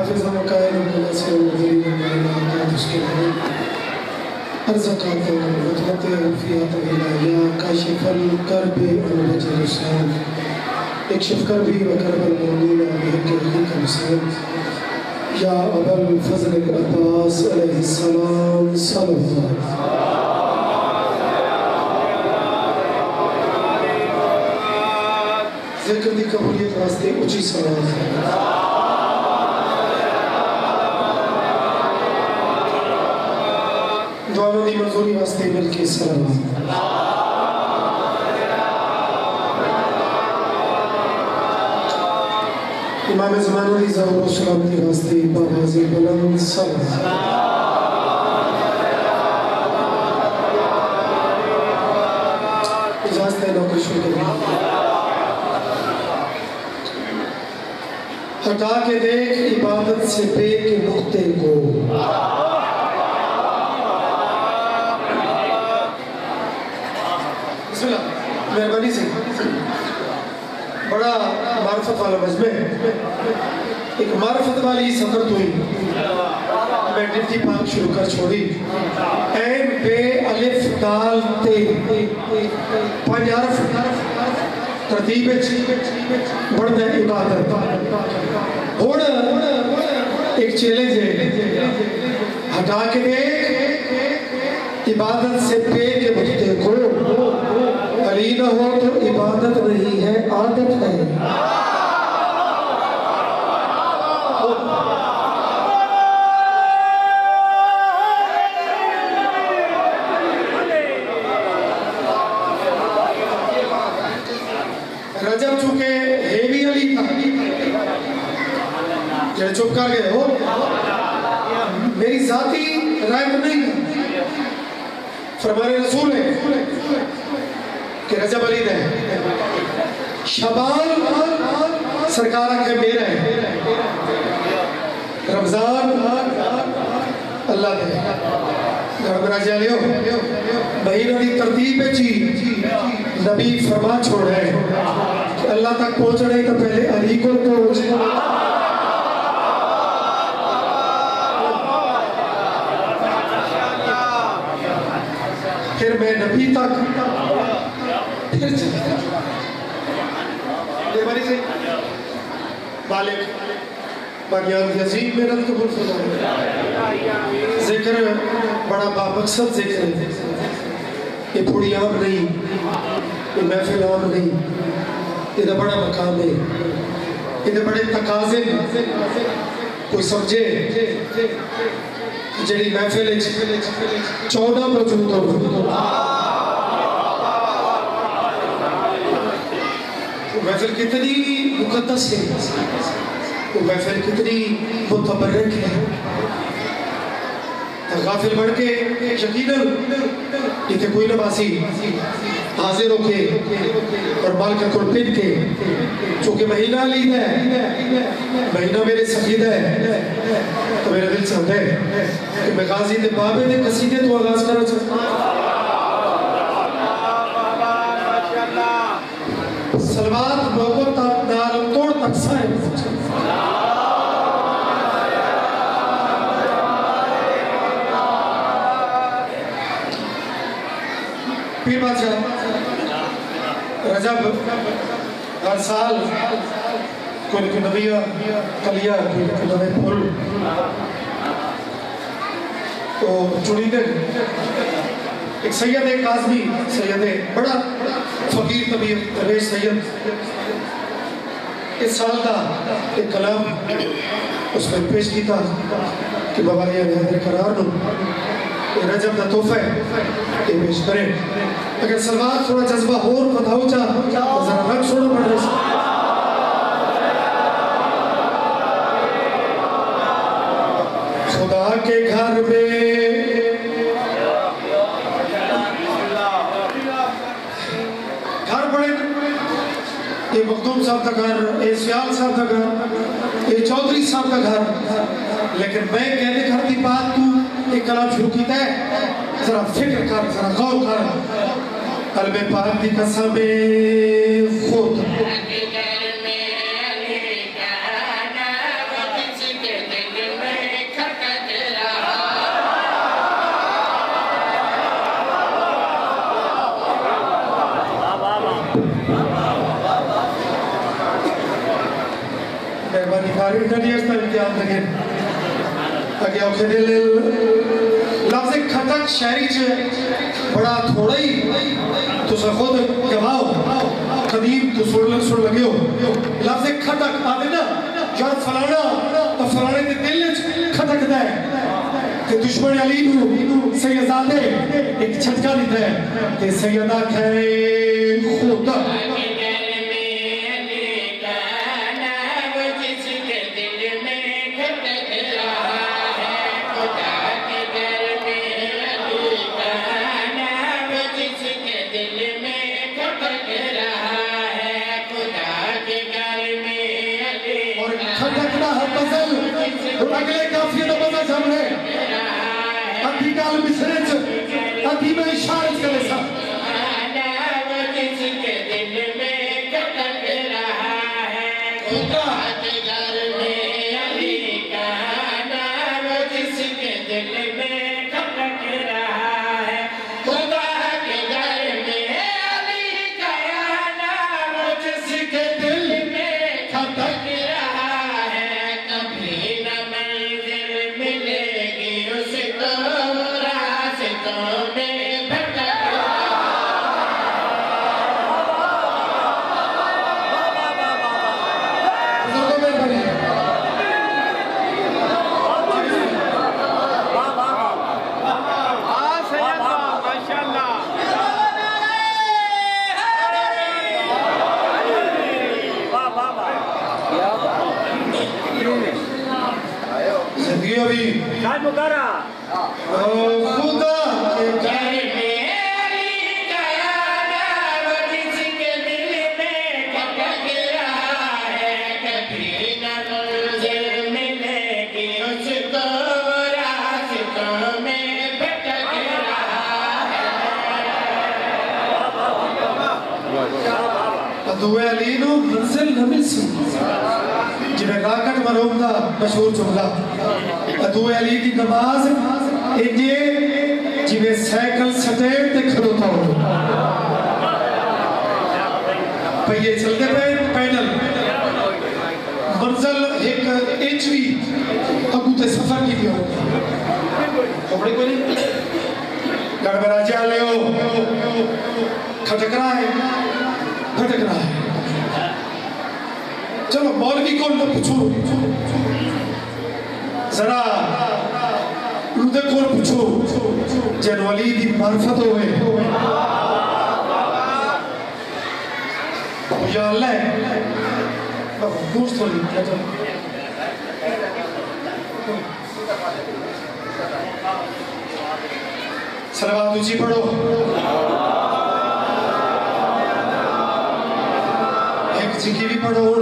حافظ وقائد الناس والمدرين والمعلومات اس کے بارے ارزقات وطلت الفیات الہیہ کاشف الکرب والوجہ الرسال اکشف کربی وکرب المؤمنین بحق حقیق الرسال یا ابا الفضل العباس علیہ السلام صلی اللہ علیہ وسلم. ذکر دی قبولیت واسطے اچھی صلوات ہے. دعاوں دی منظوری واسطے مل کے صلوات. امام زمانہ دی ظہور و سلامتی واسطے باواز بلند صلوات. اجازت ہے نوکر شروع کریں. ہٹا کے دیکھ عبادت سے بے کے نقطے کو. بسم اللہ مہربانی سے. بڑا معرفت والا مجمع ہے. ایک معرفت والی سفر ہوئی. میں ڈپٹی پاک شروع کر چھوڑی. این بے الف دال تے 5 حرف ترتیب بڑھتا ہے عبادت. اور ایک چیلنج ہے. ہٹا کے دیکھ عبادت سے پے کے نقطے کو. علی نہ ہو تو عبادت نہیں ہے عادت ہے. رجب چونکہ ہیوی علی تھا جنہیں چپ کر گئے ہو. میری ذاتی رائے میں نہیں ہے. فرمان رسول ہے کہ رجب علی دے. شعبان سرکار کے میرا ہے. رمضان اللہ دے. گھر راجہ لیو مہینہ دی ترتیب چی نبی فرما چھوڑ رہے کہ اللہ تک پہنچنے تو پہلے علی کو پہنچ. پھر میں نبی تک پھر چلے. یہ باری سے بالک باقیات عظیم محنت قبول فرمائے. ذکر بڑا بامقصد ذکر ہے. یہ تھوڑی عام نہیں, یہ محفل عام نہیں. یہ بڑا مقام ہے. یہ بڑے تقاضے کوئی سمجھے جڑی محفل 14 موجود ہو. محفل کتنی مقدس ہے. وہ محفل کتنی متبرک ہے. غافل بڑھ کے یقیناً یہ کوئی نمازی حاضر ہو کے اور بال کا کل پن کے چونکہ مہینہ علی ہے, مہینہ میرے سفید ہے, تو میرا دل چاہتا ہے کہ میں غازی دے بابے دے قصیدے تو آغاز کرنا چاہتا ہوں. سلوات محبت نال توڑ تک سائے پیر بادشاہ. رجب ہر سال کوئی نبی کلیا کوئی نبی پھول تو چڑی دے. ایک سید قاضمی سید بڑا فقیر طبیب درویش سید اس سال کا ایک کلام اس میں پیش کی تھا کہ بابا یہ حیدر قرار نو رجب کا تحفہ ہے کہ پیش کریں. اگر سلوات تھوڑا جذبہ اور بتاؤ چاہ ذرا رنگ چھوڑا پڑ رہے. خدا کے گھر میں گھر بڑے. یہ مخدوم صاحب کا گھر, یہ سیال صاحب کا گھر, یہ چودھری صاحب کا گھر. لیکن میں کہنے گھر کی بات تو ایک کلام شروع کیتا ہے. ذرا فکر کر, ذرا غور کر. قلب پاک دی قسم خود مہربانی کاری انٹرنیٹ پر امتحان لگیں آگے اوکے دل لفظ کھٹک شہری چھے بڑا تھوڑا ہی تو سے خود گواؤ قدیم تو سڑ لگے ہو لفظ کھٹک آدھے نا جہاں فلانا تو فلانے دے دل کھٹک دے کہ دشمن علی نو سیدزادے ایک چھٹکا دیتا ہے کہ سیدہ کھائے خدا اگلے کافی دا بزا سامنے ادھی گال بسرچ ادھی میں اشارت کرے سا خدا کے گھر میں علی کا نام جس کے دل میں کھٹک رہا ہے خدا کے گھر میں علی کا نام جس کے دل میں کھٹک رہا ہے کبھی نہ منزل ملے گی اس کو راستوں میں بھٹک زندگیوں بھی خدا کے گھر میں علی کا نام جس کے دل میں کھٹک رہا ہے کبھی نہ منزل ملے گی اس کو راستوں میں بھٹک رہا ہے ادوے علی نو منزل نہ مل سکتی جنہیں راکٹ مرحوم دا مشہور جملہ ادوے علی کی نماز انجے جنہیں سائیکل سٹیٹ تے کھڑوتا ہو پہیے چلتے پہ پینل منزل ایک انچوی ابو تے سفر کی بھی ہوتا کھوڑی کوئی نہیں گڑبڑا جالے ہو کھٹک رہا ہے بھٹک رہا ہے چلو مولوی کو نہ پوچھو ذرا رودے کو پوچھو جن ولی دی معرفت ہوئے یا اللہ دوست ہوئی کیا چلو صلوات اچھی پڑھو ایک ذکر بھی پڑھو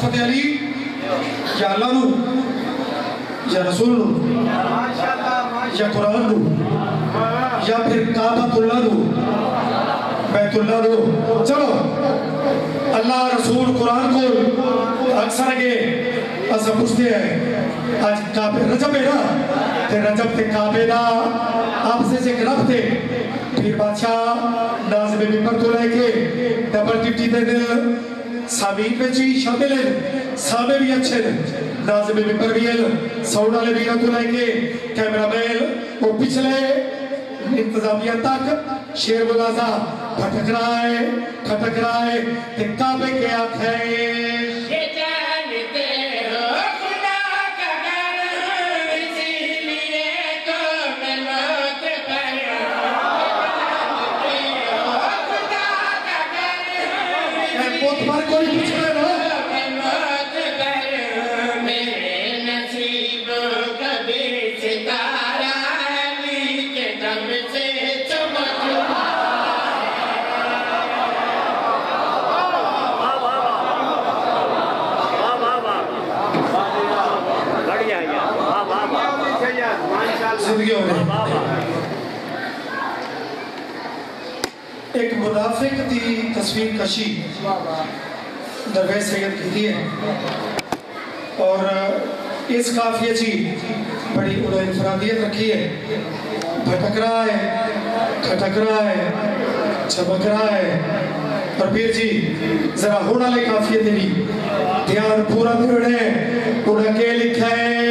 معرفت علی یا اللہ نو یا رسول نو یا قرآن نو یا پھر کعبۃ اللہ نو بیت اللہ نو چلو اللہ رسول قرآن کو اکثر اگے ایسا پوچھتے ہیں آج کعبے رجب ہے نا تے رجب تے کعبے دا آپ سے رب تھے پھر بادشاہ نازم ممبر تو لے کے ڈبل ڈیوٹی دے دل سامین پہ چی شامل ہیں سامے بھی اچھے ہیں نازم ممبر بھی ہیں سوڑا لے بھی تو لے کے کیمرہ مین وہ پچھلے انتظامیہ تک شیر بغازہ پھٹک رہا ہے تے کعبے کے آنکھیں ایک منافق دی تصویر کشی درویش سید کی دی ہے اور اس کافیہ چی بڑی انہوں انفرادیت رکھی ہے بھٹک رہا ہے کھٹک رہا ہے چمک رہا ہے اور پھر جی ذرا ہونا لے کافی ہے تیری دھیان پورا دیوڑے انہوں کے لکھا ہے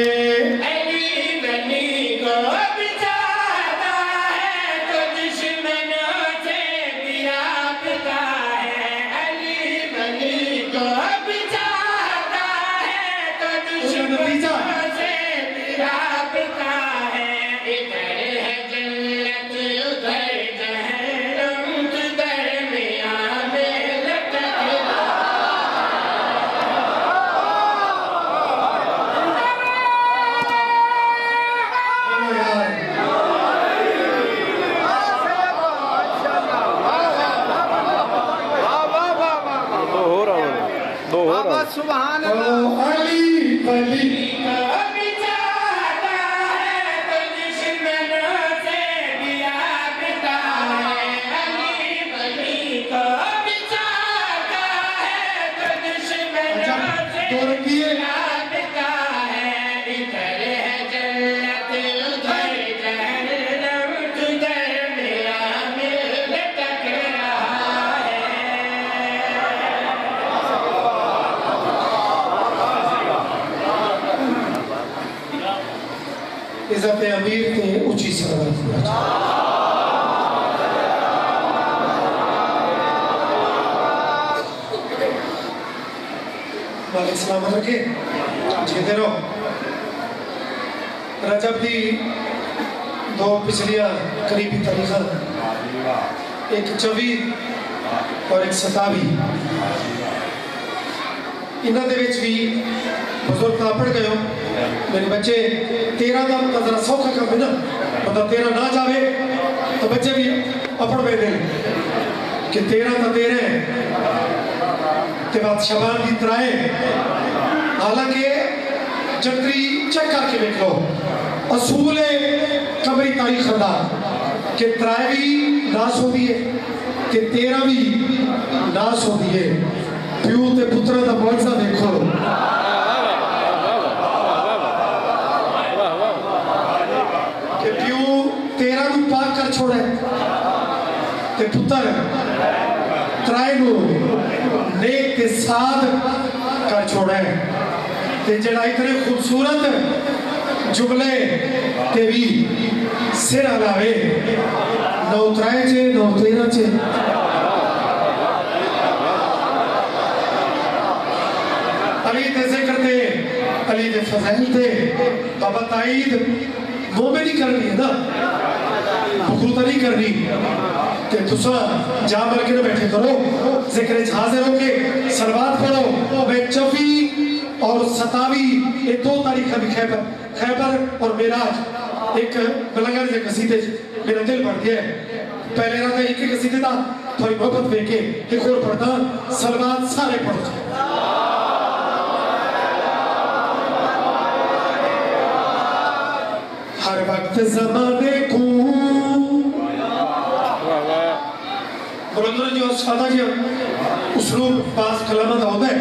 سبحان اللہ علی علی عزت امیر تے اچھی سلامت مالک سلامت رکھے جیتے رہو رجب دی دو پچھلیاں قریبی تاریخاں ایک 24 اور ایک 27 انہاں دے وچ بھی بزرگ تا پڑھ گئے ہو میرے بچے 13 دا نظرہ سوکھا کر دینا مطلب 13 نہ جاوے تو بچے بھی اپڑ بے دیں کہ 13 تا 13 کے بعد شبان کی ترائے حالانکہ جنتری چیک کر کے دیکھ لو اصول قمری تاریخ خدا کہ ترائے بھی ناس ہو دیئے کہ 13 بھی ناس ہو دیئے پیو تے پترہ دا معجزہ دیکھو کہ پیو 13 نو پاک کر چھوڑے تے پتر ترائے نو نیک تے ساد کر چھوڑے تے جڑا اتنے خوبصورت جملے تے بھی سر علاوے نو ترائے چے نو 13 چے علی دے ذکر دے علی دے فضائل دے بابا تائید مومن ہی کرنی ہے نا بخوتا نہیں کرنی کہ تسا جا مل کے نہ بیٹھے کرو ذکر حاضر ہو کے سلوات پڑھو میں 24 اور 27 یہ 2 تاریخ بھی خیبر اور معراج ایک ملنگر جے قصیدے میرا دل بڑھ گیا ہے پہلے رہا تھا ایک قصیدے تھا تھوڑی محبت بے کے ایک اور پڑھتا سلوات سارے پڑھو ہر وقت زمانے کو بلندر جو سادہ جی اسلوب پاس کلمہ ہوتا ہے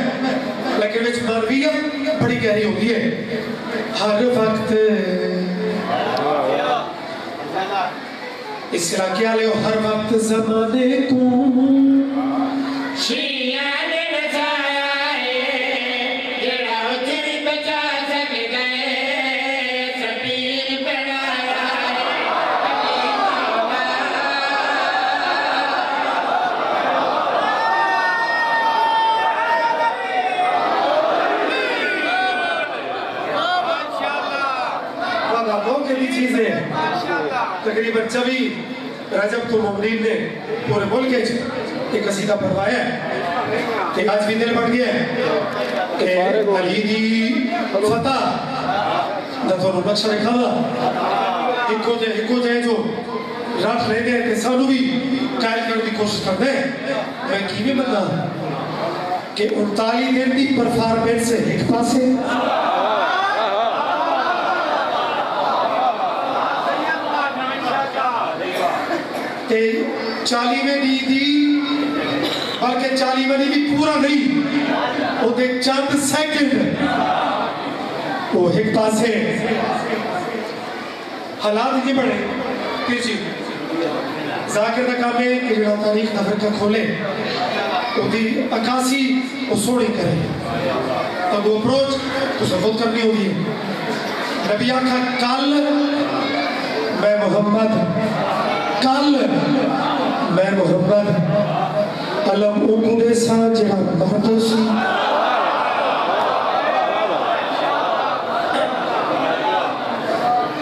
لیکن وچ مرویت بڑی گہری ہوتی ہے ہر وقت اس علاقے والے ہر وقت زمانے کو شیعہ نے بچایا ہے جڑا اتنی بچا سک گئے سبیر بنایا تقریباً 24 رجب تو مومنین نے پورے ملک ایک قصیدہ پڑھوایا ہے کہ آج بھی دل بڑھ گیا ہے کہ علی دی فتح نہ تو نقشہ رکھا ہوا ایک ہو جائے جو رات رہ گئے کہ سانو بھی قائل کرنے کی کوشش کر دیں میں کیویں بندہ کہ 39 دن دی پرفارمنس سے ایک پاسے تے 40ویں دی بلکہ 40ویں بھی پورا نہیں وہ دے چند سیکنڈ وہ ایک پاسے حالات نہیں بڑھے پھر جی ذاکر کا کام ہے کہ جڑا تاریخ دفر کا کھولے وہ دی عکاسی وہ سوڑی کرے اب وہ اپروچ تو سب خود کرنی ہوگی نبی آقا کل میں محمد کل میں محمد علم اکڑے سا جڑا مردو سی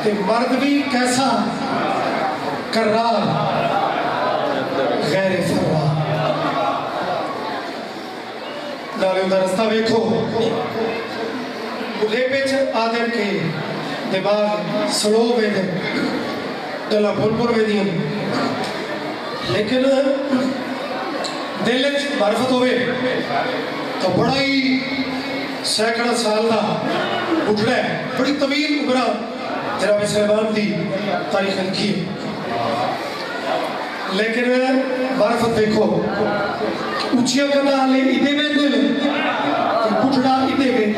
کہ مرد بھی کیسا کرار غیر فرار نالے ادھر رستہ بیکھو بلے پیچ آدم کے دماغ سڑو بے دے دلہ بھول بھول بے دیں لیکن دلچ معرفت ہوئے تو بڑا ہی سینکڑا سال دا اٹھڑا ہے بڑی طویل عمرہ جناب سلیمان دی تاریخ لکھی لیکن معرفت دیکھو اچھیا کرنا آلے ادھے میں دل اٹھڑا ادھے میں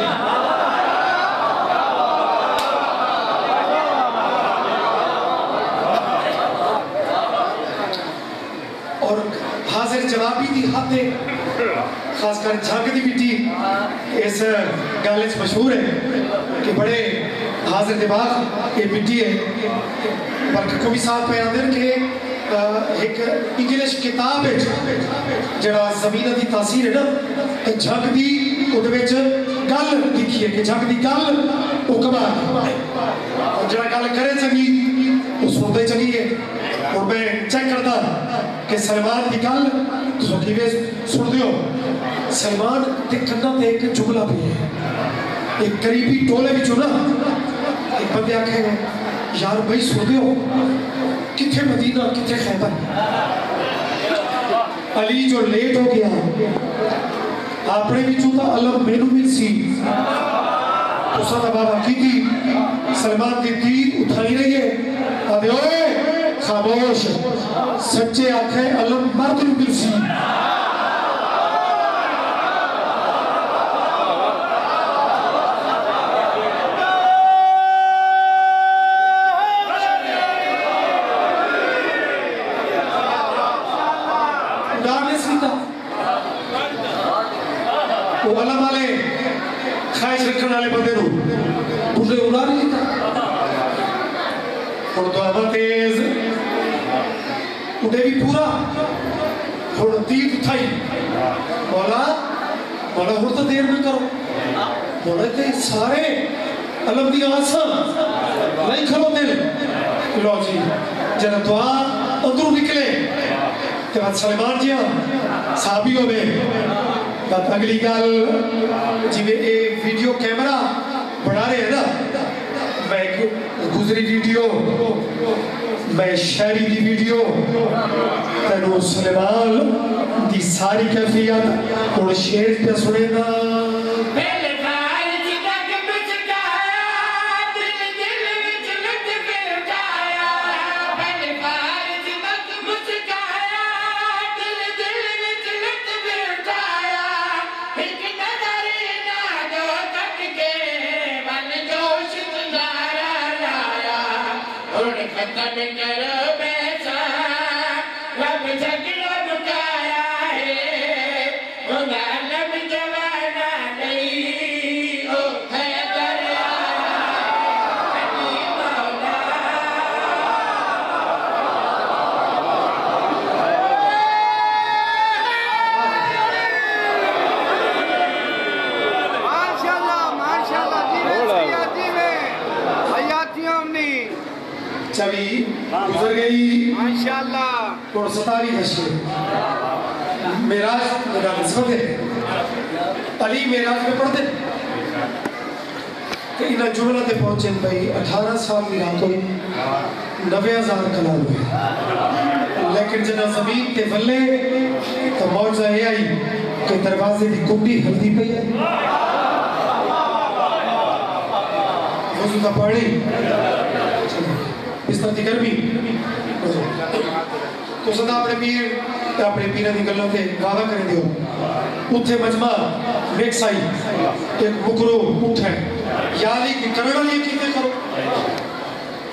اور حاضر جوابی دی ہاتھیں خاص کر جھانک دی بیٹی اس گالج مشہور ہے کہ بڑے حاضر دماغ یہ بیٹی ہے بلکہ کوئی ساتھ پہ آدھر کہ ایک انگلش کتاب ہے جڑا زمینہ دی تاثیر ہے نا کہ جھانک دی ادھویچ گل لکھی ہے کہ جھانک دی گل اکبار اور جڑا گل کرے چنگی وہ سنتے چنگی ہے اور میں چیک کرتا کہ سلمان دی گل تو کیویں سن دیو سلمان دیکھنا تے ایک جملہ بھی ہے ایک قریبی ٹولے بھی چنا ایک بندے آکھے یار بھائی سن دیو کتھے مدینہ کتھے خیبر علی جو لیٹ ہو گیا اپنے بھی چوتا علم مینو مل سی تو ساتھ بابا کی تھی سلمان دی دید اٹھائی رہی ہے آدھے اوئے خاموش سچے آنکھیں علم مرد مل سی وہ علم والے خواہش رکھنے والے بندے نو بڑھے اڑا نہیں لیتا اور تو آبا تیز اڑے بھی پورا اور دید اٹھائی مولا مولا ہر تو دیر میں کرو مولا تے سارے علم دی آسا نہیں کھلو دل لو جی جنہ دعا اندروں نکلے کہ بعد سلیمان جی صحابی ہو بے بات اگلی گال جی میں ایک ویڈیو کیمرہ بڑھا رہے ہیں نا میں ایک گزری ویڈیو میں شہری دی ویڈیو تنو سلیمان دی ساری کیفیت اور شیر پہ سنے نا چوی گزر گئی ماشاءاللہ اور 27 ہشتے میراج میرا نسبت ہے علی میراج میں پڑھتے کہ انہا جملہ تے پہنچیں بھئی 18 سال کی رات ہوئی 90,000 کلام ہوئے لیکن جنہ زمین تے ولے تو موجزہ یہ آئی کہ دروازے دی کنڈی ہلدی پئی ہے وضو کا پانی اس طرح دیگر بھی تو صدا اپنے پیر دی گلوں تے گاوہ کریں دیو اتھے مجمع میکس آئی ایک مکرو اٹھ ہے یادی کی کرنا یہ کیتے کرو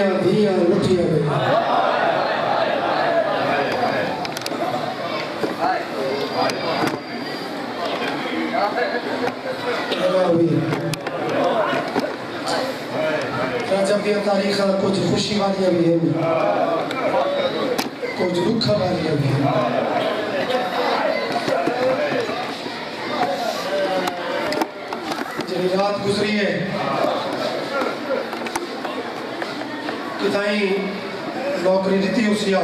میاں دھیاں لٹیاں گئی رجب دیا تاریخ کچھ خوشی والیاں بھی ہیں کچھ دکھا والیاں بھی ہیں جنہی رات گزری ہے کتائیں نوکری دیتی اسیا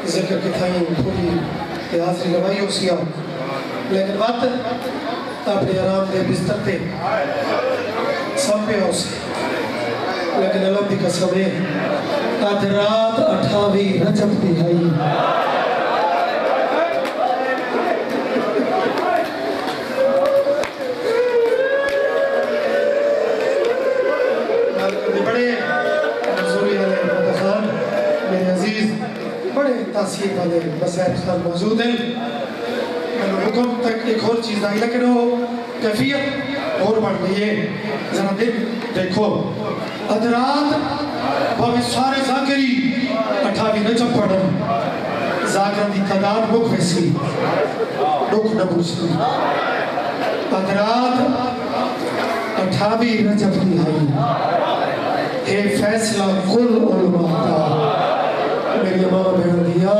ذکر کتائیں پوری حاضری لوائی اسیا لیکن بات اپنے آرام دے بستر تے سب پہ ہو سے لیکن اللہ دی قسم ہے آج رات 28 رجب دہائی بڑے رسولی علیہ مدخان میرے عزیز بڑے تاثیر والے بسیر خان موجود ہیں میں نے حکم تک ایک اور چیز آئی لیکن وہ کیفیت اور بڑھ گئی ہے ذرا دن دیکھو ادرات بھاوے سارے ذاکری 28 رجب پڑھن ذاکرہ دی تعداد بک ویسی ڈک نبوسی ادرات 28 رجب دی آئی اے فیصلہ کل علماء کا میری امام بہن دیا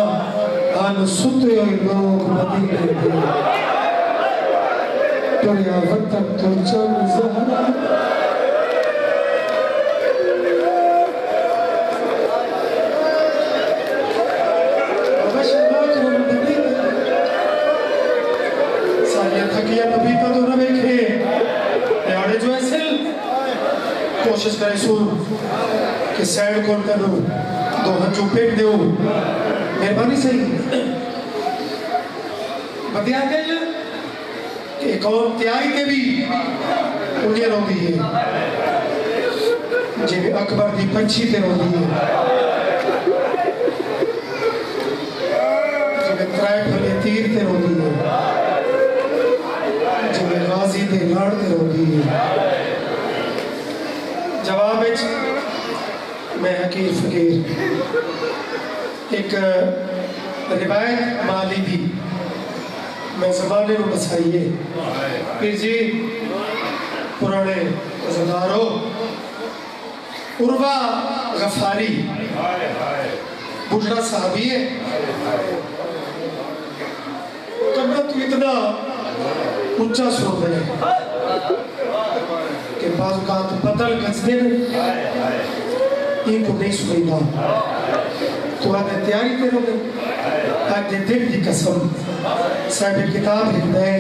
آن ستے ہوئے لوگ مدینے دیا دنیا وطن تو چل زہرہ سالیہ تھکیہ نبی کا تو نہ بیکھے نیاڑے جو ایسے کوشش کرے سور کہ سیڈ کون کرو دو ہنچو پیٹ دیو مہربانی صحیح بدیا گئی کہ ایک اور تیاری کے بھی انہیں رو دی ہے جب اکبر دی پنچھی تے رو دی ہے جب ترائے پھلے تیر تے رو دی ہے جب غازی تے لڑ تے رو دی ہے جواب میں حقیر فقیر ایک روایت مالی دی میں زمانے میں بسائیے پھر جی پرانے زدارو عروہ غفاری بجرہ صحابی ہے کمرہ تو اتنا اونچا سن رہے کہ بعض اوقات بدل گزدے ان کو نہیں سنی دا تو آدھے تیاری کرو گے آدھے دل دی قسم صاحب کتاب لکھنا ہے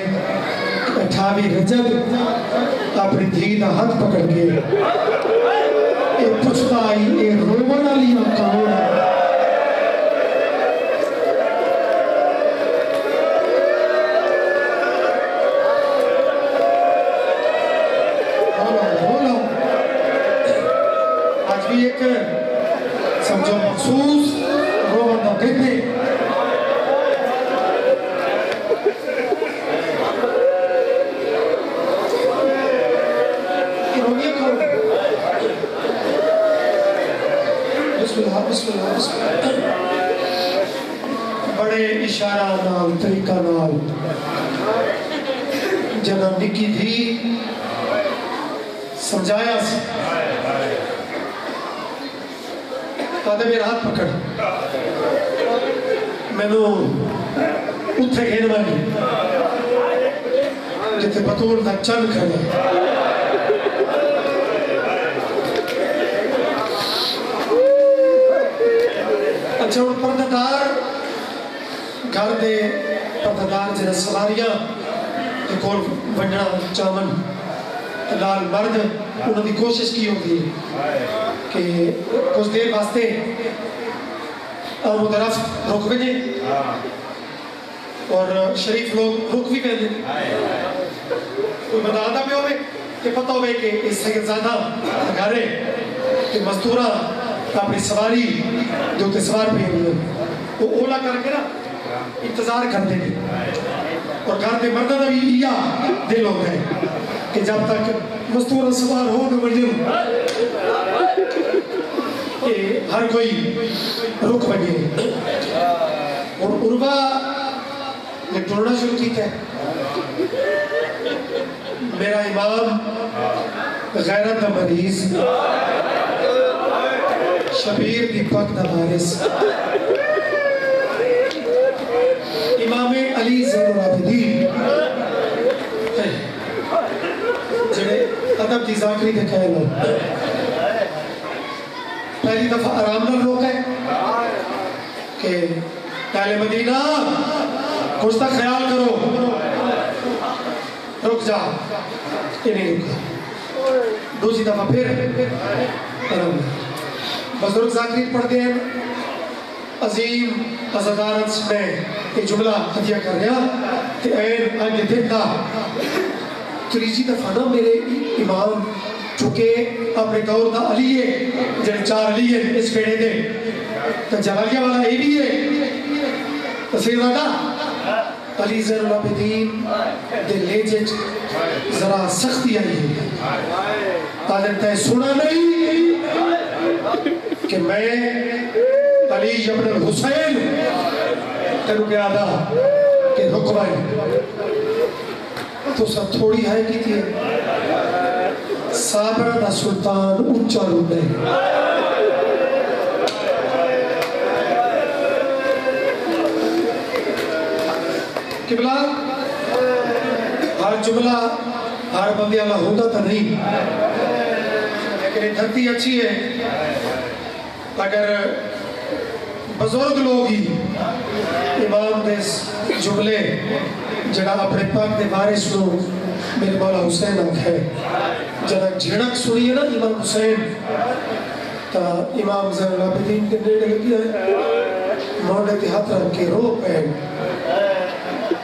28 رجب اپنی دھی دا ہاتھ پکڑ کے اے پچھتا آئی اے رونا لیا کون ایک سمجھو مخصوص روحانہ کہتے بسم اللہ بسم اللہ بسم اللہ بڑے اشارہ نال طریقہ نال جناب نکی تھی سمجھایا سے آدھے میرا ہاتھ پکڑ میں نے اتھے گھین والی جتے بطور دا چند کھڑے اچھا ان پرددار گھر دے پرددار جنہ سواریاں ایک اور بنجنا چامن لال مرد انہوں نے کوشش کی ہوتی ہے کہ کچھ دیر واسطے آمد رفت رک بھی دیں اور شریف لوگ رک بھی دیں کوئی بتاتا بھی ہوئے کہ پتہ ہوئے کہ اس سید زادہ گھرے کہ مزدورہ اپنی سواری جو کہ سوار پہ ہوئے وہ اولا کر کے نا انتظار کرتے ہیں اور گھر دے مردہ دا بھی دل ہوتا ہے کہ جب تک مزدورہ سوار ہو گئے کہ ہر کوئی رک بگے اور عروہ نے ٹورنا شروع کی ہے میرا امام غیرت دا مریض شبیر دی پاک دا وارث امام علی زین العابدین جڑے ادب دی ذاکری دے کہے لو پہلی دفعہ آرام نہ لوگ ہے کہ اہل مدینہ کچھ تک خیال کرو رک جا یہ نہیں رکا دوسری دفعہ پھر آرام بزرگ ذاکری پڑھ دیں عظیم عزادارت میں ایک جملہ ہدیہ کر رہا کہ این آگے دیکھتا تریجی دفعہ نا میرے امام چونکہ اپنے دور دا علی ہے جن چار علی ہے اس پیڑے دے تو جلالیہ والا اے بھی ہے تو سیدہ دا علی زین العابدین دے لیجٹ ذرا سختی آئی ہے آدھر تے سنا نہیں کہ میں علی ابن الحسین تیرو کے آدھا کہ رکوائے تو سب تھوڑی ہے کی تھی صابرہ دا سلطان اونچا روڑے قبلہ ہر جملہ ہر بندی اللہ ہوتا تھا نہیں لیکن یہ دھرتی اچھی ہے اگر بزرگ لوگ ہی امام دیس جملے جڑا اپنے پاک دے وارث نو میرے مولا حسین آنکھ ہے جڑا جھڑک سنی ہے نا امام حسین تا امام زین العابدین کے نیڑے لگی ہے موڑے کے ہاتھ رکھ کے رو پہن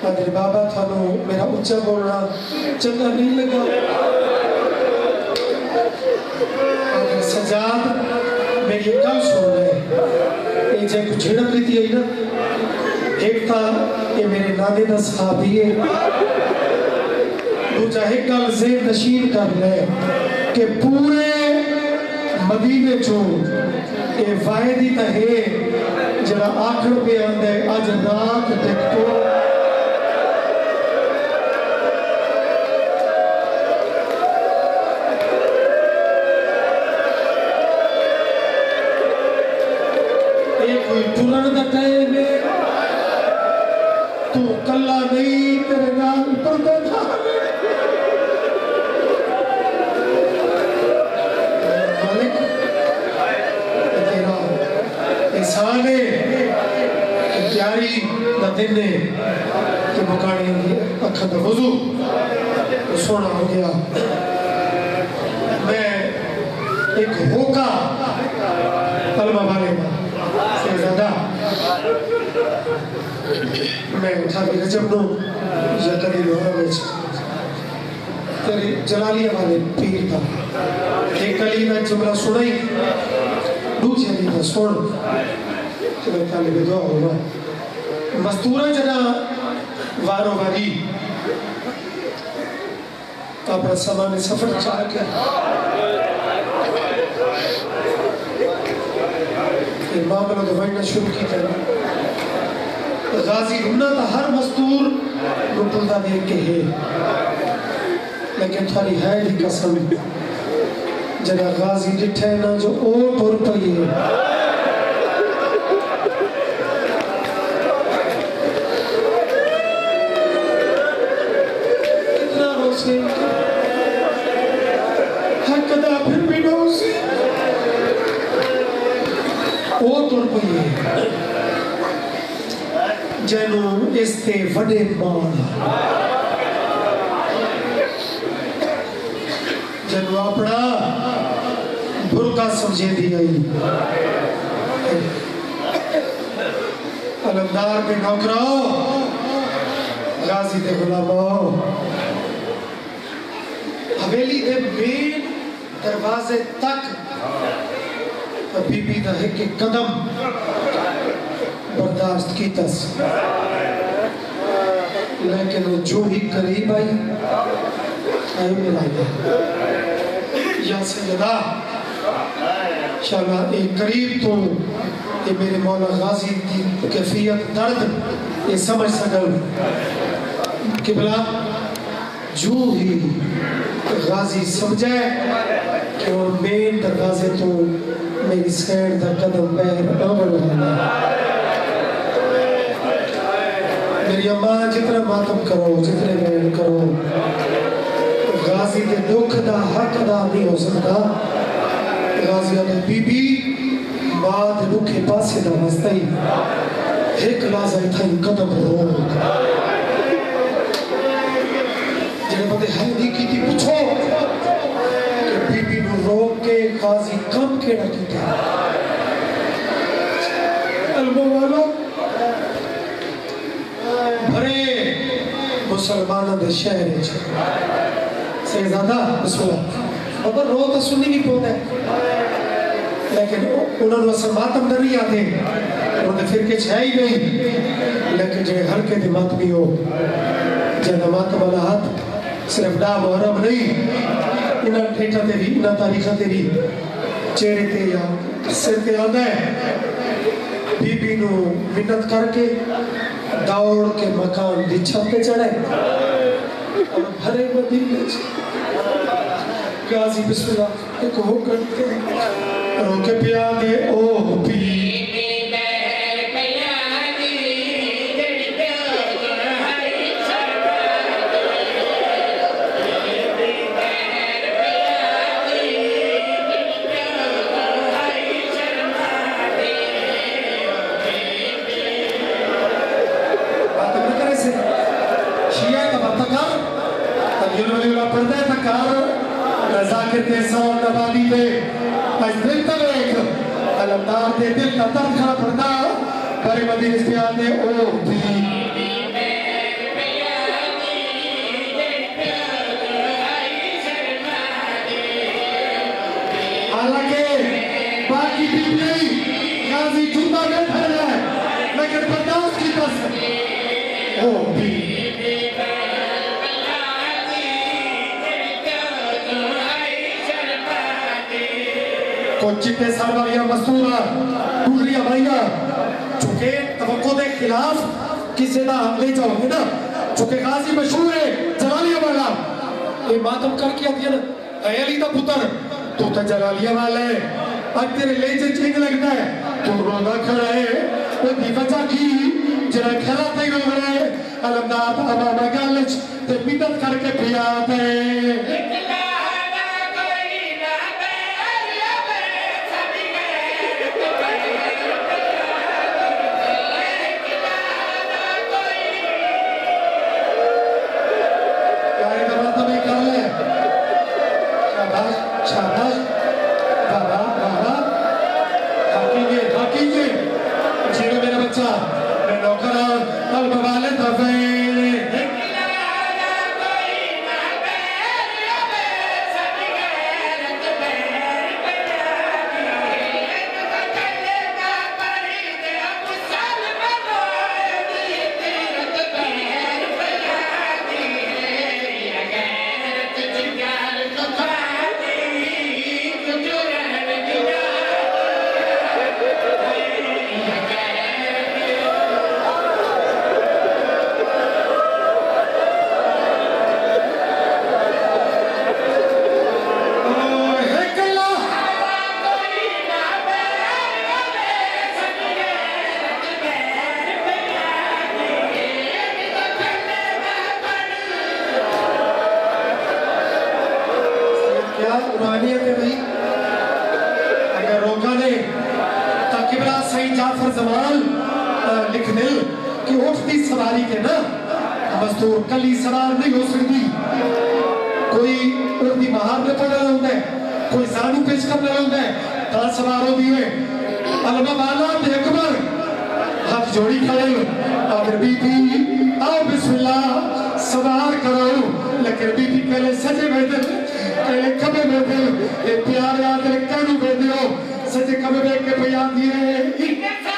مادر بابا تھانو میرا اچھا بولنا چنگا نہیں لگا مادر سجاد میری کل سن رہے یہ جائے کچھ جھڑک لیتی ہے نا ایک تھا یہ میرے نانے دا صحابی ہے وہ چاہے کل زیر نشین کر لے کہ پورے مدینے چو یہ وائدی تا ہے جڑا آخر پہ آندے آج رات دیکھتو ٹورن دا ٹائم ہے تو کلا نہیں تیرے نال پردہ تھا مالک تیرا احسان ہے کہ پیاری دا دن ہے کہ مکانی اکھا دا وضو سونا ہو گیا میں ایک ہوکا کلمہ والے میں زیادہ میں اٹھا بھی رجب نو یا کدی لوہا ویچ تیرے جلالیہ والے پیر تھا ایک علی میں جملہ سنائی دوسری علی میں سن کہ میں طالب دعا ہوگا مزدورہ جنا وارو واری اپنا سامان سفر چاہ کیا معاملہ دفعہ شروع کی کرنا غازی رمنا تا ہر مستور رپلدہ دیکھ کے ہے لیکن تھوڑی ہے بھی قسم جگہ غازی ڈٹھے نا جو اوٹ اور پئی ہے کتنا روسے حق دا پھر بھی روسے وہ تر پئیے جنو اس تے وڈے مان جنو اپنا برکا سمجھے دی گئی علمدار کے نوکراؤ غازی دے غلاماؤ حویلی دے مین دروازے تک بی بی دا ایک قدم برداشت کی تس لیکن جو ہی قریب آئی آئے ملائی یا سیدہ انشاءاللہ ایک قریب تو یہ میرے مولا غازی کی کیفیت درد یہ سمجھ سکل قبلہ جو ہی غازی سمجھے کہ اور مین دروازے تو میری سینڈ دا قدم پیر اول ہونا میری اماں جتنا ماتم کرو جتنے مین کرو غازی کے دکھ دا حق دا نہیں ہو سکتا غازی نے بی بی ماں دے دکھے پاسے دا وستائی ایک لازائی تھا قدم رو جنہیں بندے ہندی کی تھی پوچھو کہ بی بی نو روک کے غازی کم کے رکھی تھا الموالا بھرے مسلمانہ دے شہر سیزادہ بسم اللہ بابا رو تو سنی نہیں پہنتا ہے لیکن انہوں نے اصل ماتم در نہیں آتے انہوں نے فرقے چھائی نہیں لیکن جنہیں ہر کے دمات بھی ہو جنہیں ماتم والا ہاتھ صرف ڈا محرم نہیں انہاں ٹھیٹھا تے بھی انہاں تاریخہ تے بھی چہرے تے یا سر تے آدھا ہے بی بی نو منت کر کے دوڑ کے مکان دی چھت پہ چڑھے اور بھرے مدینے غازی بسم اللہ ایک ہو کرتے روکے پیا دے او بی ذاکر سال نبادی دے اج دل تبیک علمدار دے دل کا درد کھڑا پڑتا بڑے مدینہ اس پیان دے او بھی حالانکہ باقی بھی نہیں غازی جھوٹا گئے پھر رہا ہے لیکن برداشت کی بس او بھی چٹے سرواریاں مستورہ ٹوٹریاں بھائیاں چونکہ توقع دے خلاف کسی دا حملے جاؤ گے نا چونکہ غازی مشہور ہے جلالیہ والا یہ ماتم کر کیا دیا نا اے علی دا پتر تو تا جلالیہ والا ہے اب تیرے لے جے چنگ لگتا ہے تو رونا کھڑا ہے وہ دی وجہ کی جنہیں کھلا تے رو رہے علمداد امامہ گالچ تے مدد کر کے پیاد ہے مستور کلی سوار نہیں ہو سکتی کوئی اردی مہار میں پڑھا ہوتا ہے کوئی زانو پیش کرنا ہوتا ہے تا سوار ہو دیئے علمہ بالا تے اکبر ہاتھ جوڑی کھڑے اگر بی بی آؤ بسم اللہ سوار کرو لیکن بی بی پہلے سجے بیٹھے پہلے کبے بیٹھے یہ پیارے آدھے کانو بیٹھے ہو سجے کبے بیٹھ کے پیان دیئے